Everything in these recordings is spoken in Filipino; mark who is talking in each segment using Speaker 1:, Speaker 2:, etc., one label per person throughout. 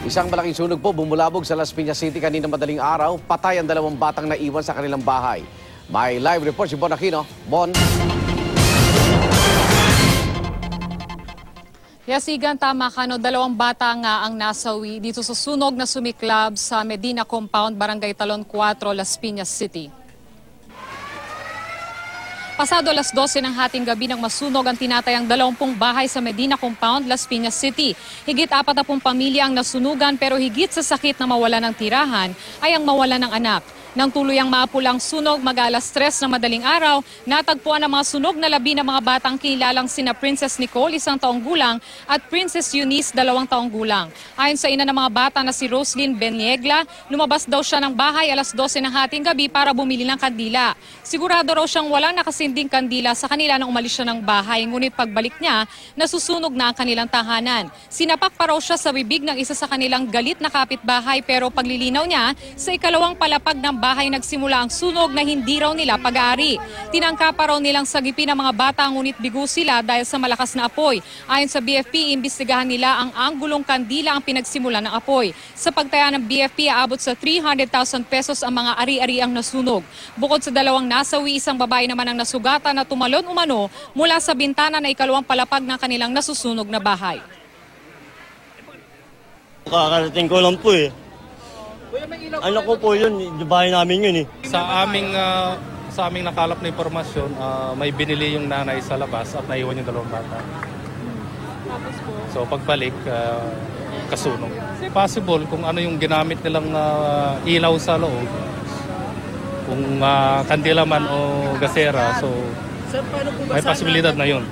Speaker 1: Isang malaking sunog po bumulabog sa Las Piñas City kanina madaling araw. Patay ang 2 batang naiwan sa kanilang bahay. May live report si Bon Aquino. Bon.
Speaker 2: Yes, Igan, tama ka. 2 bata nga ang nasawi dito sa sunog na sumiklab sa Medina Compound, Barangay Talon 4, Las Piñas City. Pasado alas 12 ng hating gabi nang masunog ang tinatayang 20 bahay sa Medina Compound, Las Piñas City. Higit 40 pamilya ang nasunugan pero higit sa sakit na mawala ng tirahan ay ang mawala ng anak. Nang tuluyang maapulang sunog mag-alas 3 na madaling araw, natagpuan ang mga sunog na labi ng mga batang kinilalang sina Princess Nicole, 1 taong gulang, at Princess Eunice, 2 taong gulang. Ayon sa ina ng mga bata na si Roslyn Beniegla, lumabas daw siya ng bahay alas 12 ng hating gabi para bumili ng kandila. Sigurado raw siyang walang nakasinding kandila sa kanila nang umalis siya ng bahay, ngunit pagbalik niya, nasusunog na ang kanilang tahanan. Sinapak pa raw siya sa bibig ng isa sa kanilang galit na kapitbahay pero paglilinaw niya, sa ikalawang palapag ng bahay nagsimula ang sunog na hindi raw nila pag-aari. Tinangka pa raw nilang sagipin ang mga bata ngunit bigo sila dahil sa malakas na apoy. Ayon sa BFP, imbestigahan nila ang anggulong kandila ang pinagsimula ng apoy. Sa pagtaya ng BFP, aabot sa 300,000 pesos ang mga ari-ari ang nasunog. Bukod sa 2 nasawi, isang babae naman ang nasugatan na tumalon umano mula sa bintana na ikalawang palapag ng kanilang nasusunog na bahay.
Speaker 3: Kakarating ko lang po eh. Ano ko po yun, bahay namin yun eh.
Speaker 4: Sa aming nakalap na impormasyon, may binili yung nanay sa labas at naiwan yung 2 bata. So pagbalik, kasunog. Possible kung ano yung ginamit nilang ilaw sa loob, kung kandila man o gasera, so may posibilidad na yun.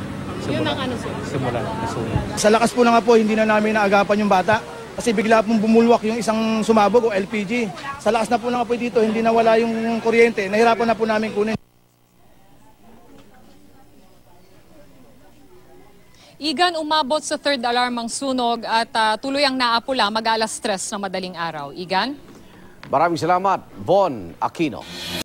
Speaker 4: Simula, kasunog.
Speaker 5: Sa lakas po na nga po, hindi na namin naagapan yung bata. Kasi bigla pong bumulwak yung isang sumabog o LPG. Sa lakas na po na nga po dito, hindi nawala yung kuryente. Nahirapan na po namin kunin.
Speaker 2: Igan, umabot sa 3rd alarm ang sunog at tuluyang naapula mag-alas 3 na madaling araw. Igan?
Speaker 1: Maraming salamat, Bon Aquino.